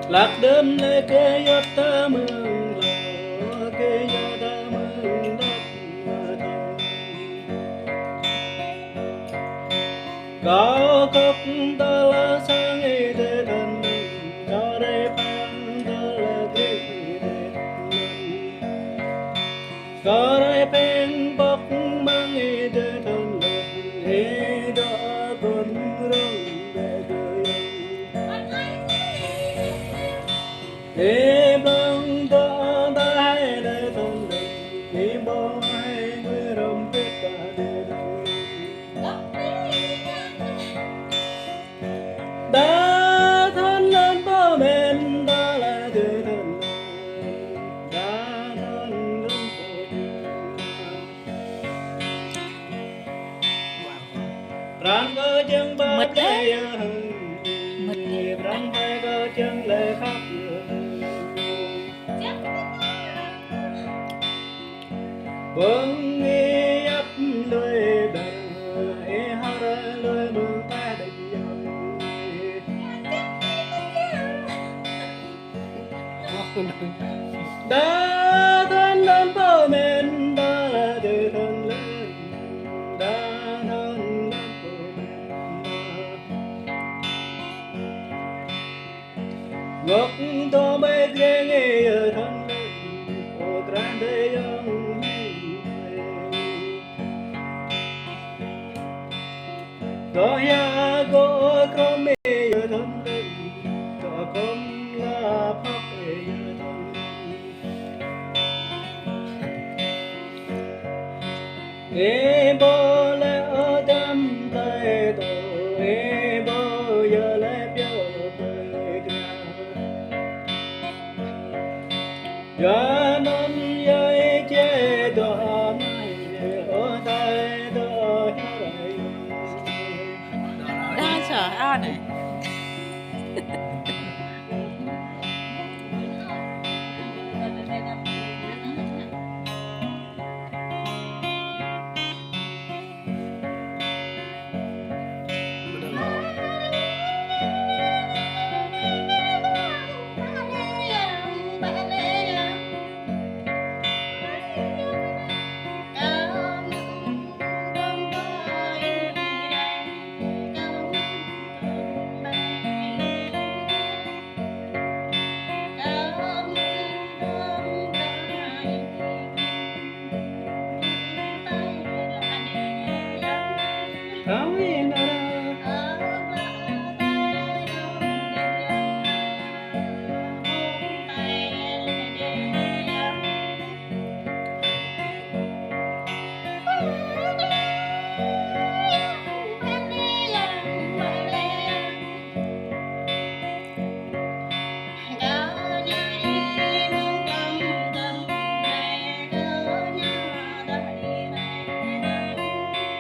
lạc đêm lê kê giọt ta mừng lò kê giọt ta mừng đất thân có cốc ta là sang ngày thế thân cho đây phang ta là ghế thế có đây phang bốc mang ngày thế thân hê đó con rong về cười em đang ta đã để thân em bao ai người rong tất cả để đã thân lên bao men đã là để thân đã thân lên răng cơ chân ba lệ răng hai cơ chân lệ khắp vâng nghe ấp lưỡi bè hát lưỡi mưa ta định đã thân lên bao men đã là để thân lên đã thân lên ngọc to bay ghé nghe thân lên ô grande young có ya có không mê thân lên có không là pháp thân e bo le ở đam tay tổ e bo giờ le biểu tay ra ya non ya che do mai ở tay do đang sợ ao này không yên đâu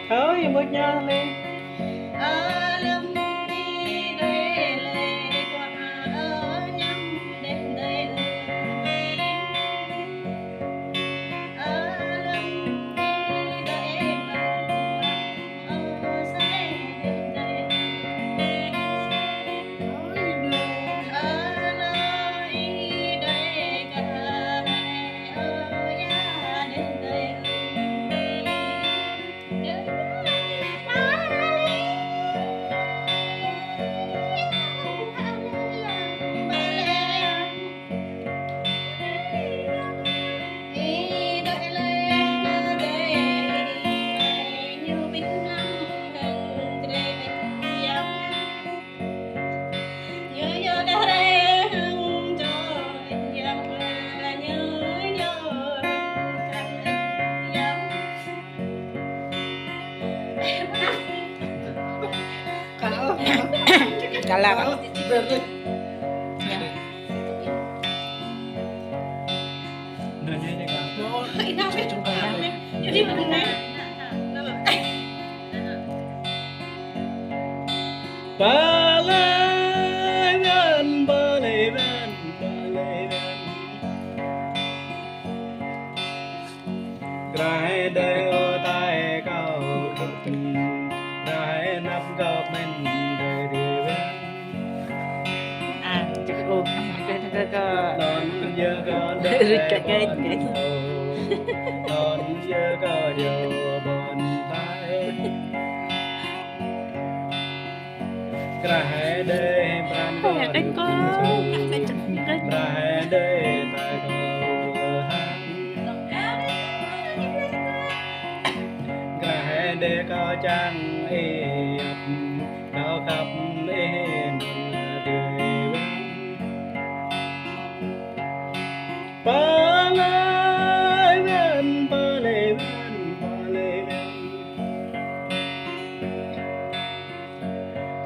thôi em bước nha lên cả là nó ba lê ven ba lê ven gái đây ở tay cao cực gái nắp gọc bên đời đi ven à chữ non giờ có Cái non giờ có điều buồn tay Krahe de pran có cái cô cái cái Krahe de tai có Krahe de có chăng ep cao khắp êm tươi vang ơi ven bờ lê ven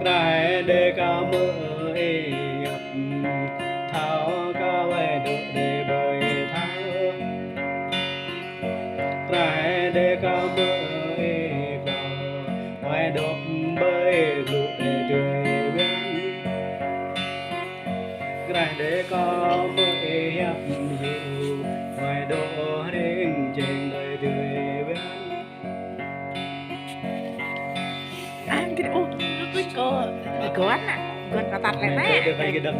Krahe de ca mơ ep thao ca về độ để bơi thao Krahe de ca mơ ep ngoài đột bơi lụi để tươi ven Krahe de ca mơ ep ngoài độ đến trên đời tươi ven ăn cái ô cái cô anh à con nó tạt lại Này, nè cái đâm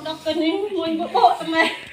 Đọc cái này mình bộ bộ mày